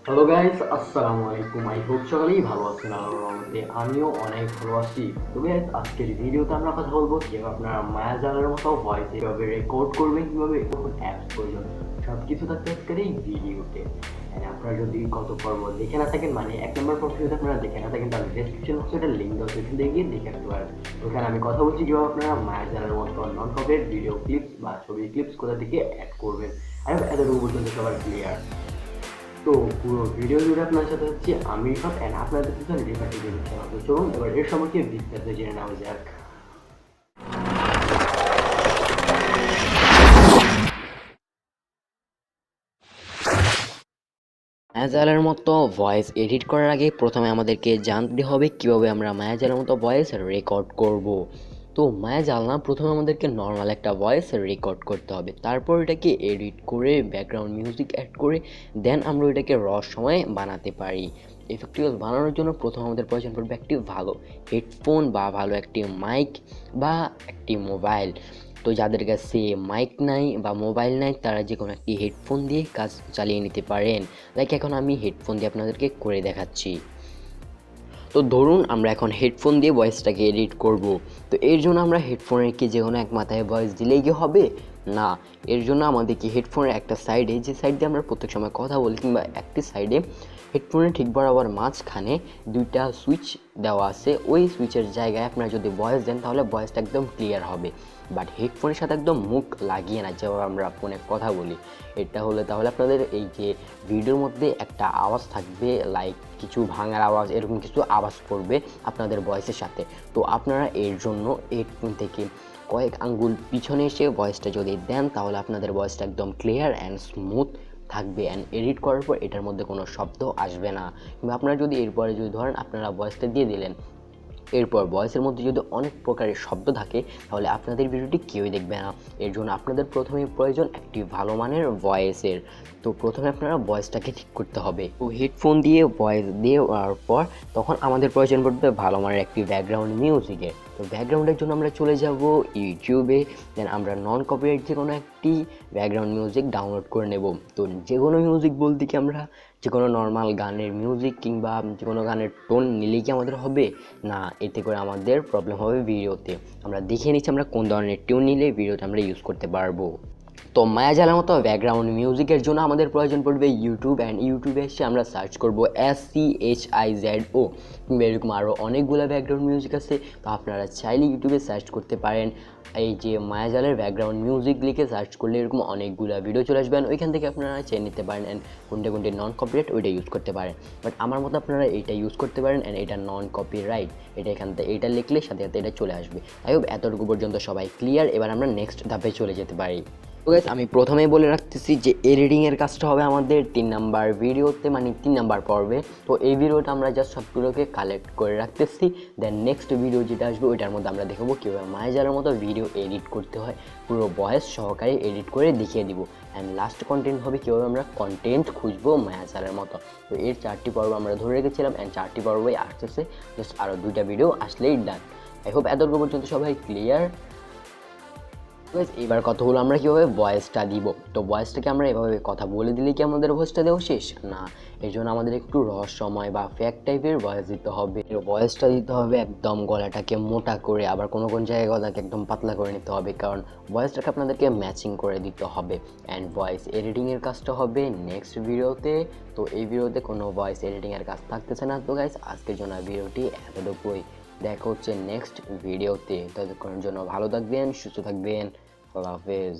Hello guys, আসসালামু আলাইকুম। I hope সকলেই ভালো আছেন। আল্লাহর রহমতে আমিও অনেক ভালো আছি। তো গাইস, আজকের ভিডিওতে আমরা কথা বলবো কিভাবে আপনারা মায়াজালের মতো ভয়েস কিভাবে রেকর্ড করবেন, কিভাবে কোন অ্যাপস প্রয়োজন, সবকিছু থাকছে আজকের এই ভিডিওতে। আপনারা যদি গত পর্ব দেখে না থাকেন, মানে 1 নম্বর পর্ব যদি আপনারা দেখে না থাকেন, তাহলে ডেসক্রিপশন বক্সে একটা লিঙ্ক দেওয়া আছে, ওখান থেকে গিয়ে দেখে আসতে পারেন। ওখানে আমি কথা বলছি কিভাবে আপনারা মায়াজালের মতো নন কপিরাইট ভিডিও ক্লিপস বা ছবি ক্লিপস কোথা থেকে অ্যাড করবেন। আর এতটুকু পর্যন্ত সবার ক্লিয়ার। তো পুরো ভিডিও জুড়ে আপনার সাথে হচ্ছে আমি রিফাত অ্যান্ড আপনাদের পিছনে রিফাত টিভি চ্যানেল। তো চলুন এবার এর সম্পর্কে বিস্তারিত জেনে নেওয়া যাক। মায়াজালের মতো ভয়েস এডিট করার আগে প্রথমে আমাদেরকে জানতে হবে কিভাবে আমরা মায়াজালের মতো ভয়েস রেকর্ড করব। তো মায়াজাল না, প্রথমে আমাদেরকে নর্মাল একটা ভয়েস রেকর্ড করতে হবে, তারপর এটাকে এডিট করে ব্যাকগ্রাউন্ড মিউজিক অ্যাড করে দেন আমরা এটাকে রহস্যময় বানাতে পারি। ইফেক্টিভ বানানোর জন্য প্রথম আমাদের প্রয়োজন পড়বে একটি ভালো হেডফোন বা ভালো একটি মাইক বা একটি মোবাইল। তো যাদের কাছে মাইক নাই বা মোবাইল নাই তারা যে কোনো একটি হেডফোন দিয়ে কাজ চালিয়ে নিতে পারেন। লাইক এখন আমি হেডফোন দিয়ে আপনাদেরকে করে দেখাচ্ছি। তো ধরুন আমরা এখন হেডফোন দিয়ে ভয়েসটাকে এডিট করব। তো এর জন্য আমরা হেডফোনের কি যে কোনো এক মাথায় ভয়েস দিলেই কি হবে? না, এর জন্য আমাদেরকে হেডফোনের একটা সাইডে, যে সাইড দিয়ে আমরা প্রত্যেক সময় কথা বলি, কিংবা একটি সাইডে হেডফোনের ঠিক বরাবর মাঝখানে দুইটা সুইচ দেওয়া আছে। ওই সুইচের জায়গায় আপনারা যদি ভয়েস দেন তাহলে ভয়েসটা একদম ক্লিয়ার হবে। বাট হেডফোনের সাথে একদম মুখ লাগিয়ে না, যেভাবে আমরা ফোনে কথা বলি এটা হলে তাহলে আপনাদের এই যে ভিডিওর মধ্যে একটা আওয়াজ থাকবে, লাইক কিছু ভাঙার আওয়াজ, এরকম কিছু আওয়াজ করবে আপনাদের ভয়েসের সাথে। তো আপনারা এর জন্য হেডফোন থেকে কয়েক আঙ্গুল পিছনে এসে ভয়েসটা যদি দেন তাহলে আপনাদের ভয়েসটা একদম ক্লিয়ার অ্যান্ড স্মুথ থাকবে। অ্যান্ড এডিট করার পর এটার মধ্যে কোনো শব্দ আসবে না। কিংবা আপনারা যদি এরপরে যদি ধরেন আপনারা ভয়েসটা দিয়ে দিলেন, এরপর ভয়েসের মধ্যে যদি অনেক প্রকারের শব্দ থাকে তাহলে আপনাদের ভিডিওটি কেউই দেখবে না। এর জন্য আপনাদের প্রথমেই প্রয়োজন একটি ভালো মানের ভয়েসের। তো প্রথমে আপনারা ভয়েসটাকে ঠিক করতে হবে। তো হেডফোন দিয়ে ভয়েস দেওয়ার পর তখন আমাদের প্রয়োজন পড়বে ভালো মানের একটি ব্যাকগ্রাউন্ড মিউজিকের। তো ব্যাকগ্রাউন্ডের জন্য আমরা চলে যাব ইউটিউবে, দেন আমরা নন কপিরাইট যে কোনো একটি ব্যাকগ্রাউন্ড মিউজিক ডাউনলোড করে নেব। তো যে কোনো মিউজিক বলতে কি আমরা যে কোনো নর্মাল গানের মিউজিক কিংবা যে কোনো গানের টোন নিলেই কি আমাদের হবে? না, এতে করে আমাদের প্রবলেম হবে ভিডিওতে। আমরা দেখে নিচ্ছি আমরা কোন ধরনের টিউন নিলে ভিডিওতে আমরা ইউজ করতে পারবো। তো মায়াজালের মতো ব্যাকগ্রাউন্ড মিউজিকের জন্য আমাদের প্রয়োজন পড়বে ইউটিউব। অ্যান্ড ইউটিউবে এসে আমরা সার্চ করব SCHIZO, কিংবা এরকম আরও অনেকগুলো ব্যাকগ্রাউন্ড মিউজিক আছে। তো আপনারা চাইলে ইউটিউবে সার্চ করতে পারেন এই যে মায়াজালের ব্যাকগ্রাউন্ড মিউজিক লিখে সার্চ করলে এরকম অনেকগুলো ভিডিও চলে আসবেন, ওইখান থেকে আপনারা চেয়ে নিতে পারেন অ্যান্ড কোনটা কোনটি নন কপিরাইট ওইটা ইউজ করতে পারেন। বাট আমার মতো আপনারা এইটা ইউজ করতে পারেন অ্যান্ড এটা নন কপিরাইট, এটা এখান থেকে এইটা লিখলে সাথে সাথে এটা চলে আসবে। আই হোপ এতটুকু পর্যন্ত সবাই ক্লিয়ার। এবার আমরা নেক্সট ধাপে চলে যেতে পারি। তো গাইস, আমি প্রথমেই বলে রাখতেছি যে এডিটিংয়ের কাজটা হবে আমাদের 3 নাম্বার ভিডিওতে, মানে 3 নাম্বার পর্বে। তো এই ভিডিওটা আমরা জাস্ট সবগুলোকে কালেক্ট করে রাখতেছি। দেন নেক্সট ভিডিও যেটা আসবে ওইটার মধ্যে আমরা দেখবো কীভাবে মায়াজালের মতো ভিডিও এডিট করতে হয়, পুরো ভয়েস সহকারে এডিট করে দেখিয়ে দিব। অ্যান্ড লাস্ট কন্টেন্ট হবে কীভাবে আমরা কন্টেন্ট খুঁজবো মায়াজালের মতো। তো এর 4টি পর্ব আমরা ধরে রেখেছিলাম অ্যান্ড 4টি পর্বই আসতেছে, জাস্ট আরও 2টা ভিডিও আসলেই ডান। আই হোপ এতটুকু পর্যন্ত সবাই ক্লিয়ার। এবার কথা হলো আমরা কীভাবে ভয়েসটা দিব। তো ভয়েসটাকে আমরা এভাবে কথা বলে দিলে কি আমাদের ভয়েসটা দেওয়া শেষ? না, এর জন্য আমাদের একটু রহস্যময় বা ফ্যাক টাইপের ভয়েস দিতে হবে। ভয়েসটা দিতে হবে একদম গলাটাকে মোটা করে, আবার কোনো কোনো জায়গায় গলাটাকে একদম পাতলা করে নিতে হবে, কারণ ভয়েসটাকে আপনাদেরকে ম্যাচিং করে দিতে হবে। অ্যান্ড ভয়েস এডিটিংয়ের কাজটা হবে নেক্সট ভিডিওতে। তো এই ভিডিওতে কোনো ভয়েস এডিটিংয়ের কাজ থাকতেছে না। তো গাইস, আজকের জন্য ভিডিওটি এতটুকুই। দেখা হচ্ছে নেক্সট ভিডিওতে। ততক্ষণের জন্য ভালো থাকবেন, সুস্থ থাকবেন। আল্লাহ হাফেজ।